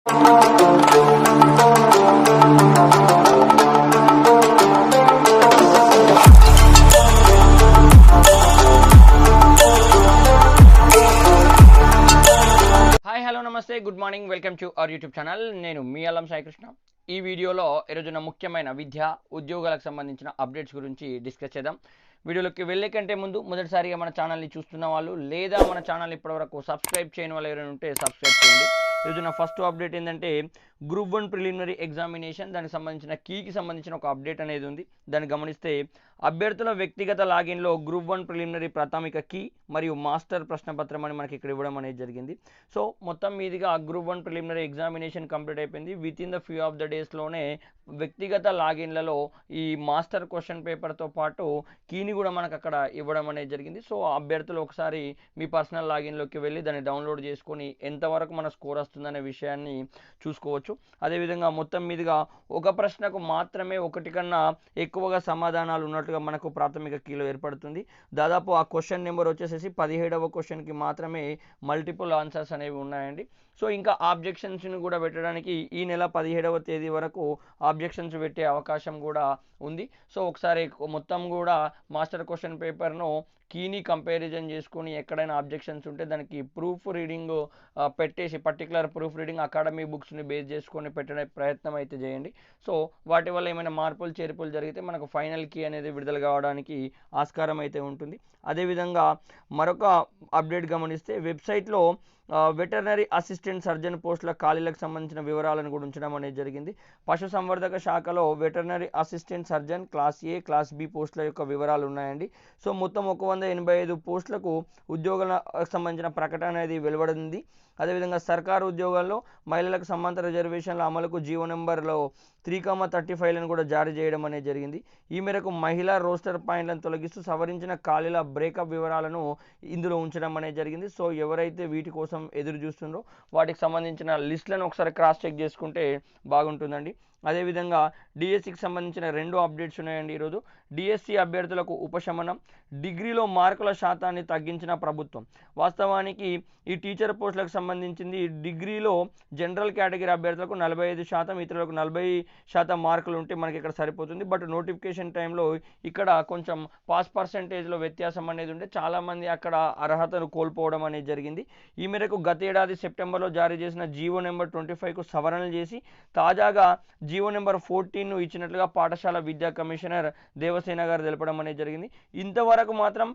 Hi hello నమస్తే good morning welcome to our YouTube channel. నేను మీ అల్లం సాయి కృష్ణ. ఈ వీడియోలో ఈరోజున ముఖ్యమైన విద్య ఉద్యోగాలకు సంబంధించిన అప్డేట్స్ గురించి డిస్కస్ చేద్దాం. వీడియోలోకి వెళ్ళే కంటే ముందు మొదటిసారిగా మన ఛానల్ని చూస్తున్న వాళ్ళు లేదా మన ఛానల్ ఇప్పటివరకు సబ్స్క్రైబ్ చేయని వాళ్ళు ఎవరైనా ఉంటే సబ్స్క్రైబ్ చేయండి. ఈరోజున ఫస్ట్ అప్డేట్ ఏంటంటే గ్రూప్ 1 ప్రిలిమినరీ ఎగ్జామినేషన్ దానికి సంబంధించిన కీకి సంబంధించిన ఒక అప్డేట్ అనేది ఉంది. దాన్ని గమనిస్తే అభ్యర్థుల వ్యక్తిగత లాగిన్లో గ్రూప్ 1 ప్రిలిమినరీ ప్రాథమిక కీ మరియు మాస్టర్ ప్రశ్నపత్రం అని మనకి ఇక్కడ ఇవ్వడం అనేది జరిగింది. సో మొత్తం మీదిగా గ్రూప్ 1 ప్రిలిమినరీ ఎగ్జామినేషన్ కంప్లీట్ అయిపోయింది. Within the few of the డేస్లోనే వ్యక్తిగత లాగిన్లలో ఈ మాస్టర్ క్వశ్చన్ పేపర్తో పాటు కీని కూడా మనకు అక్కడ ఇవ్వడం అనేది జరిగింది. సో అభ్యర్థులు ఒకసారి మీ పర్సనల్ లాగిన్లోకి వెళ్ళి దాన్ని డౌన్లోడ్ చేసుకొని ఎంతవరకు మన స్కోర్ వస్తుందనే విషయాన్ని చూసుకోవచ్చు. అదేవిధంగా మొత్తం మీదుగా ఒక ప్రశ్నకు మాత్రమే ఒకటి కన్నా ఎక్కువగా సమాధానాలు ఉన్నట్టుగా మనకు ప్రాథమిక కీలో ఏర్పడుతుంది. దాదాపు ఆ క్వశ్చన్ నెంబర్ వచ్చేసేసి 17వ క్వశ్చన్కి మాత్రమే మల్టిపుల్ ఆన్సర్స్ అనేవి ఉన్నాయండి. సో ఇంకా ఆబ్జెక్షన్స్ని కూడా పెట్టడానికి ఈ నెల 17వ తేదీ వరకు ఆబ్జెక్షన్స్ పెట్టే అవకాశం కూడా ఉంది. సో ఒకసారి మొత్తం కూడా మాస్టర్ క్వశ్చన్ పేపర్ను కీని కంపారిజన్ చేసుకొని ఎక్కడైనా ఆబ్జెక్షన్స్ ఉంటే దానికి ప్రూఫ్ రీడింగ్ పెట్టేసి పర్టికులర్ ప్రూఫ్ రీడింగ్ అకాడమీ బుక్స్ని బేస్ చేసుకొని పెట్టే ప్రయత్నం అయితే చేయండి. సో వాటి వల్ల ఏమైనా మార్పులు చేర్పులు జరిగితే మనకు ఫైనల్ కీ అనేది విడుదల కావడానికి ఆస్కారం అయితే ఉంటుంది. అదేవిధంగా మరొక అప్డేట్ గమనిస్తే వెబ్సైట్లో వెటర్నరీ అసిస్టెంట్ సర్జన్ పోస్టుల ఖాళీలకు సంబంధించిన వివరాలను కూడా ఉంచడం అనేది జరిగింది. పశుసంవర్ధక శాఖలో వెటర్నరీ అసిస్టెంట్ సర్జన్ క్లాస్ ఏ క్లాస్ బి పోస్టుల యొక్క వివరాలు ఉన్నాయండి. సో మొత్తం 185 పోస్టులకు ఉద్యోగాలకు సంబంధించిన ప్రకటన అనేది వెలువడింది. అదేవిధంగా సర్కారు ఉద్యోగాల్లో మహిళలకు సమాంతర రిజర్వేషన్ల అమలుకు జీవో నెంబర్లో 3,35లను కూడా జారీ చేయడం అనేది జరిగింది. ఈ మేరకు మహిళా రోస్టర్ పాయింట్లను తొలగిస్తూ సవరించిన ఖాళీల బ్రేకప్ వివరాలను ఇందులో ఉంచడం అనేది జరిగింది. సో ఎవరైతే వీటి కోసం ఎదురు చూస్తుందో వాటికి సంబంధించిన లిస్టులను ఒకసారి క్రాస్ చెక్ చేసుకుంటే బాగుంటుందండి. అదేవిధంగా డిఎస్సికి సంబంధించిన 2 అప్డేట్స్ ఉన్నాయండి ఈరోజు. డిఎస్సి అభ్యర్థులకు ఉపశమనం, డిగ్రీలో మార్కుల శాతాన్ని తగ్గించిన ప్రభుత్వం. వాస్తవానికి ఈ టీచర్ పోస్టులకు సంబంధించింది డిగ్రీలో జనరల్ కేటగిరీ అభ్యర్థులకు 45%, ఇతరులకు 40% మార్కులు ఉంటే మనకి ఇక్కడ సరిపోతుంది. బట్ నోటిఫికేషన్ టైంలో ఇక్కడ కొంచెం పాస్ పర్సెంటేజ్లో వ్యత్యాసం అనేది ఉంటే చాలామంది అక్కడ అర్హతను కోల్పోవడం అనేది జరిగింది. ఈ మేరకు గత ఏడాది సెప్టెంబర్లో జారీ చేసిన జీవో నెంబర్ 25కు సవరణలు చేసి తాజాగా జీవో నెంబర్ 14ను ఇచ్చినట్లుగా పాఠశాల విద్యా కమిషనర్ దేవసేన గారు తెలపడం అనేది జరిగింది. ఇంతవరకు మాత్రం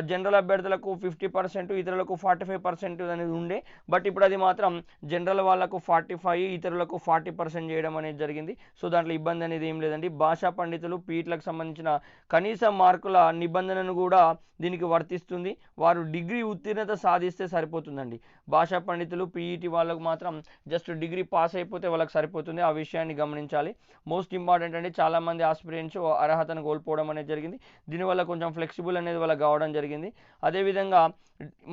జనరల్ అభ్యర్థులకు 50%, ఇతరులకు 45% అనేది ఉండే. బట్ ఇప్పుడు అది మాత్రం జనరల్ వాళ్ళకు 45, ఇతరులకు 40% చేయడం అనేది జరిగింది. సో దాంట్లో ఇబ్బంది అనేది ఏం లేదండి. భాషా పండితులు పీఈటీలకు సంబంధించిన కనీస మార్కుల నిబంధనను కూడా దీనికి వర్తిస్తుంది. వారు డిగ్రీ ఉత్తీర్ణత సాధిస్తే సరిపోతుందండి. భాషా పండితులు పీఈటీ వాళ్ళకు మాత్రం జస్ట్ డిగ్రీ పాస్ అయిపోతే వాళ్ళకి సరిపోతుంది. ఆ విషయాన్ని గమనించాలి. మోస్ట్ ఇంపార్టెంట్ అండి, చాలామంది ఆస్పిరెంట్స్ అర్హతను కోల్పోవడం అనేది జరిగింది. దీనివల్ల కొంచెం ఫ్లెక్సిబుల్ అనేది వాళ్ళకి కావడం జరిగింది. అదేవిధంగా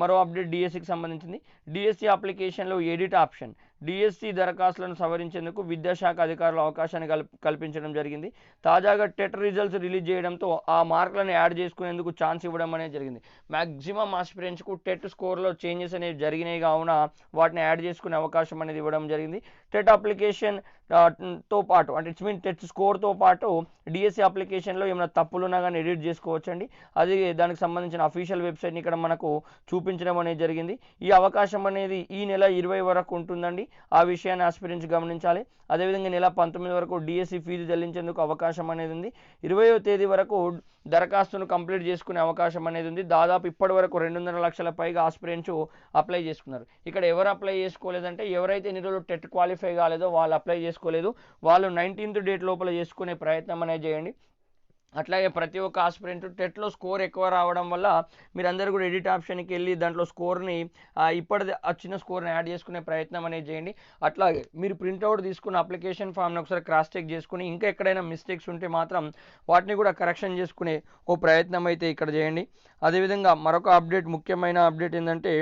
మరో అప్డేట్ డిఎస్సికి సంబంధించింది. డిఎస్సి అప్లికేషన్లో ఎడిట్ ఆప్షన్, డిఎస్సి దరఖాస్తులను సవరించేందుకు విద్యాశాఖ అధికారులు అవకాశాన్ని కల్పించడం జరిగింది. తాజాగా టెట్ రిజల్ట్స్ రిలీజ్ చేయడంతో ఆ మార్కులను యాడ్ చేసుకునేందుకు ఛాన్స్ ఇవ్వడం అనేది జరిగింది. మ్యాక్సిమం ఆస్పిరెంట్స్కు టెట్ స్కోర్లో చేంజెస్ అనేవి జరిగినాయి కావున వాటిని యాడ్ చేసుకునే అవకాశం అనేది ఇవ్వడం జరిగింది. టెట్ అప్లికేషన్ తో పాటు అంటే ఇట్స్ మీన్ టెట్ స్కోర్తో పాటు డిఎస్సి అప్లికేషన్లో ఏమైనా తప్పులు ఉన్నా కానీ ఎడిట్ చేసుకోవచ్చండి. అది దానికి సంబంధించిన అఫీషియల్ వెబ్సైట్ని ఇక్కడ మనకు చూపించడం అనేది జరిగింది. ఈ అవకాశం అనేది ఈ నెల 20 వరకు ఉంటుందండి. ఆ విషయాన్ని ఆస్పిరెంట్స్ గమనించాలి. అదేవిధంగా నెల 19 వరకు డిఎస్సి ఫీజు చెల్లించేందుకు అవకాశం అనేది ఉంది. 20వ తేదీ వరకు దరఖాస్తును కంప్లీట్ చేసుకునే అవకాశం అనేది ఉంది. దాదాపు ఇప్పటి వరకు 200 లక్షల పైగా ఆస్పిరెంట్స్ అప్లై చేసుకున్నారు. ఇక్కడ ఎవరు అప్లై చేసుకోలేదంటే ఎవరైతే ఎన్ని రోజులు టెట్ క్వాలిఫై కాలేదో వాళ్ళు అప్లై చేసుకోలేదు. వాళ్ళు 19th డేట్ లోపల చేసుకునే ప్రయత్నం అనేది చేయండి. అట్లాగే ప్రతి ఒక్క ఆస్పిరెంట్ టెట్లో స్కోర్ ఎక్కువ రావడం వల్ల మీరందరూ కూడా ఎడిట్ ఆప్షన్కి వెళ్ళి దాంట్లో స్కోర్ని ఇప్పటిది వచ్చిన స్కోర్ని యాడ్ చేసుకునే ప్రయత్నం అనేది చేయండి. అట్లాగే మీరు ప్రింట్అవుట్ తీసుకున్న అప్లికేషన్ ఫామ్ని ఒకసారి క్రాస్ చెక్ చేసుకుని ఇంకా ఎక్కడైనా మిస్టేక్స్ ఉంటే మాత్రం వాటిని కూడా కరెక్షన్ చేసుకునే ఓ ప్రయత్నం అయితే ఇక్కడ చేయండి. అదేవిధంగా మరొక అప్డేట్, ముఖ్యమైన అప్డేట్ ఏంటంటే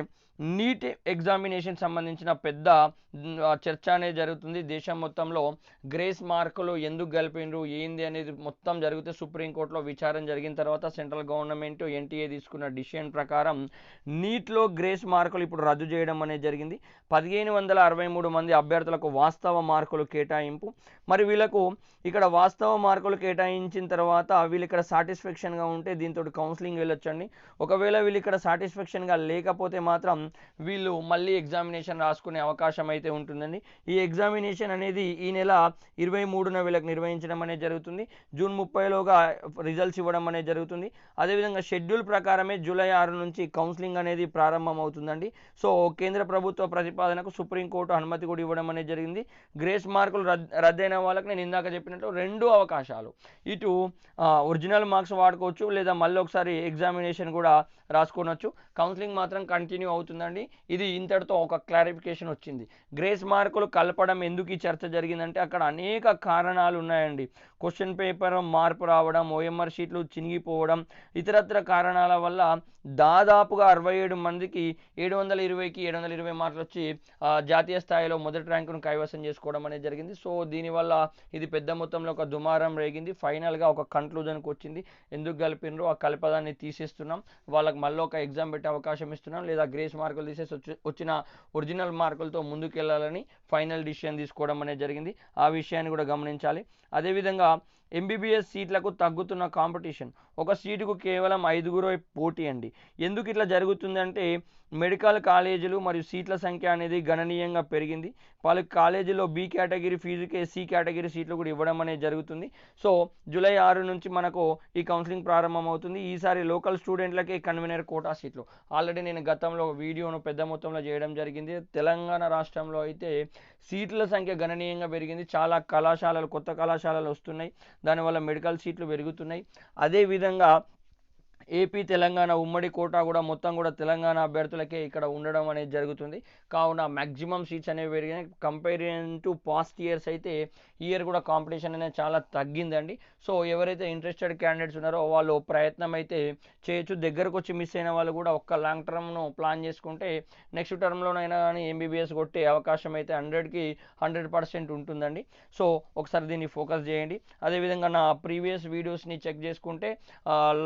నీట్ ఎగ్జామినేషన్ సంబంధించిన పెద్ద చర్చ అనేది జరుగుతుంది దేశం మొత్తంలో. గ్రేస్ మార్కులు ఎందుకు కలిపిండ్రు ఏంది అనేది మొత్తం జరిగితే సుప్రీంకోర్టులో విచారణ జరిగిన తర్వాత సెంట్రల్ గవర్నమెంట్ ఎన్టీఏ తీసుకున్న డిసిషన్ ప్రకారం నీట్లో గ్రేస్ మార్కులు ఇప్పుడు రద్దు చేయడం అనేది జరిగింది. 1563 మంది అభ్యర్థులకు వాస్తవ మార్కులు కేటాయింపు. మరి వీళ్ళకు ఇక్కడ వాస్తవ మార్కులు కేటాయించిన తర్వాత వీళ్ళు ఇక్కడ సాటిస్ఫాక్షన్గా ఉంటే దీంతో కౌన్సిలింగ్ వెళ్ళొచ్చండి. ఒకవేళ వీళ్ళు ఇక్కడ సాటిస్ఫాక్షన్గా లేకపోతే మాత్రం వీళ్ళు మళ్ళీ ఎగ్జామినేషన్ రాసుకునే అవకాశం అయితే ఉంటుందండి. ఈ ఎగ్జామినేషన్ అనేది ఈ నెల 23న వీళ్ళకి నిర్వహించడం అనేది జరుగుతుంది. జూన్ 30లోగా రిజల్ట్స్ ఇవ్వడం అనేది జరుగుతుంది. అదేవిధంగా షెడ్యూల్ ప్రకారమే జూలై 6 నుంచి కౌన్సిలింగ్ అనేది ప్రారంభం అవుతుందండి. సో కేంద్ర ప్రభుత్వ ప్రతిపాదనకు సుప్రీంకోర్టు అనుమతి కూడా ఇవ్వడం అనేది జరిగింది. గ్రేస్ మార్కులు రద్దయిన వాళ్ళకి నేను ఇందాక చెప్పినట్టు 2 అవకాశాలు, ఇటు ఒరిజినల్ మార్క్స్ వాడుకోవచ్చు లేదా మళ్ళీ ఒకసారి ఎగ్జామినేషన్ కూడా రాసుకోవచ్చు. కౌన్సిలింగ్ మాత్రం కంటిన్యూ అవుతుందండి. ఇది ఇంతటితో ఒక క్లారిఫికేషన్ వచ్చింది. గ్రేస్ మార్కులు కలపడం ఎందుకు ఈ చర్చ జరిగిందంటే అక్కడ అనేక కారణాలు ఉన్నాయండి. క్వశ్చన్ పేపర్ మార్పు రావడం, ఓఎంఆర్ షీట్లు చినిగిపోవడం, ఇతరత్ర కారణాల వల్ల దాదాపుగా 67 మందికి 720కి 720 మార్కులు వచ్చి జాతీయ స్థాయిలో మొదటి ర్యాంకును కైవసం చేసుకోవడం అనేది జరిగింది. సో దీనివల్ల ఇది పెద్ద మొత్తంలో ఒక దుమారం రేగింది. ఫైనల్గా ఒక కన్క్లూజన్కి వచ్చింది. ఎందుకు కలిపినరు, ఆ కలపదాన్ని తీసేస్తున్నాం, వాళ్ళకి మళ్ళీ ఒక ఎగ్జామ్ పెట్టే అవకాశం ఇస్తున్నాం, లేదా గ్రేస్ మార్కులు తీసేసి వచ్చిన ఒరిజినల్ మార్కులతో ముందుకెళ్లాలని ఫైనల్ డిసిషన్ తీసుకోవడం అనేది జరిగింది. ఆ విషయాన్ని కూడా గమనించాలి. అదేవిధంగా ఎంబీబీఎస్ సీట్లకు తగ్గుతున్న కాంపిటీషన్, ఒక సీటుకు కేవలం 5గురు పోటీ అండి. ఎందుకు ఇట్లా జరుగుతుందంటే మెడికల్ కాలేజీలు మరియు సీట్ల సంఖ్య అనేది గణనీయంగా పెరిగింది. వాళ్ళ కాలేజీలో బి కేటగిరీ ఫీజుకే సి కేటగిరీ సీట్లు కూడా ఇవ్వడం అనేది జరుగుతుంది. సో జూలై 6 నుంచి మనకు ఈ కౌన్సిలింగ్ ప్రారంభం అవుతుంది. ఈసారి లోకల్ స్టూడెంట్లకే కన్వీనర్ కోటా సీట్లు. ఆల్రెడీ నేను గతంలో వీడియోను పెద్ద మొత్తంలో చేయడం జరిగింది. తెలంగాణ రాష్ట్రంలో అయితే సీట్ల సంఖ్య గణనీయంగా పెరిగింది. చాలా కళాశాలలు, కొత్త కళాశాలలు వస్తున్నాయి. దానివల్ల మెడికల్ సీట్లు పెరుగుతున్నాయి. అదేవిధంగా ఏపీ తెలంగాణ ఉమ్మడి కోటా కూడా మొత్తం కూడా తెలంగాణ అభ్యర్థులకే ఇక్కడ ఉండడం అనేది జరుగుతుంది. కావున మ్యాక్సిమం సీట్స్ అనేవి పెరిగినాయి. కంపేరియన్ టు పాస్ట్ ఇయర్స్ అయితే ఈ ఇయర్ కూడా కాంపిటీషన్ అనేది చాలా తగ్గిందండి. సో ఎవరైతే ఇంట్రెస్టెడ్ క్యాండిడేట్స్ ఉన్నారో వాళ్ళు ప్రయత్నం అయితే చేయొచ్చు. దగ్గరకు వచ్చి మిస్ అయిన వాళ్ళు కూడా ఒక్క లాంగ్ టర్మ్ను ప్లాన్ చేసుకుంటే నెక్స్ట్ టర్మ్లోనైనా కానీ ఎంబీబీఎస్ కొట్టే అవకాశం అయితే 100కి 100% ఉంటుందండి. సో ఒకసారి దీన్ని ఫోకస్ చేయండి. అదేవిధంగా నా ప్రీవియస్ వీడియోస్ని చెక్ చేసుకుంటే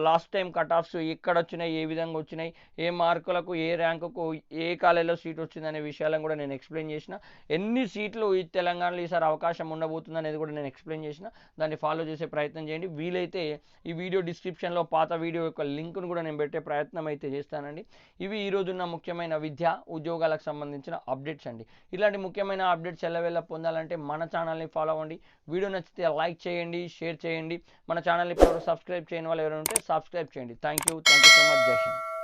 లాస్ట్ టైం కట్ ఆఫ్స్ ఎక్కడ వచ్చినాయి, ఏ విధంగా వచ్చినాయి, ఏ మార్కులకు ఏ ర్యాంకుకు ఏ కాలేజీలో సీట్ వచ్చింది అనే విషయాలను కూడా నేను ఎక్స్ప్లెయిన్ చేసిన. ఎన్ని సీట్లు ఈ తెలంగాణలో ఈసారి అవకాశం ఉండబోతుంది అనేది కూడా నేను ఎక్స్ప్లెయిన్ చేసిన. దాన్ని ఫాలో చేసే ప్రయత్నం చేయండి. వీలైతే ఈ వీడియో డిస్క్రిప్షన్లో పాత వీడియో యొక్క లింక్ను కూడా నేను పెట్టే ప్రయత్నం అయితే చేస్తానండి. ఇవి ఈరోజున్న ముఖ్యమైన విద్యా ఉద్యోగాలకు సంబంధించిన అప్డేట్స్ అండి. ఇలాంటి ముఖ్యమైన అప్డేట్స్ ఎల్లవెల్ల పొందాలంటే మన ఛానల్ని ఫాలో అవ్వండి. వీడియో నచ్చితే లైక్ చేయండి, షేర్ చేయండి. మన ఛానల్ని ఇప్పుడు సబ్స్క్రైబ్ చేయని వాళ్ళు ఎవరైనా ఉంటే సబ్స్క్రైబ్ చేయండి. Thank you so much. జై హింద్.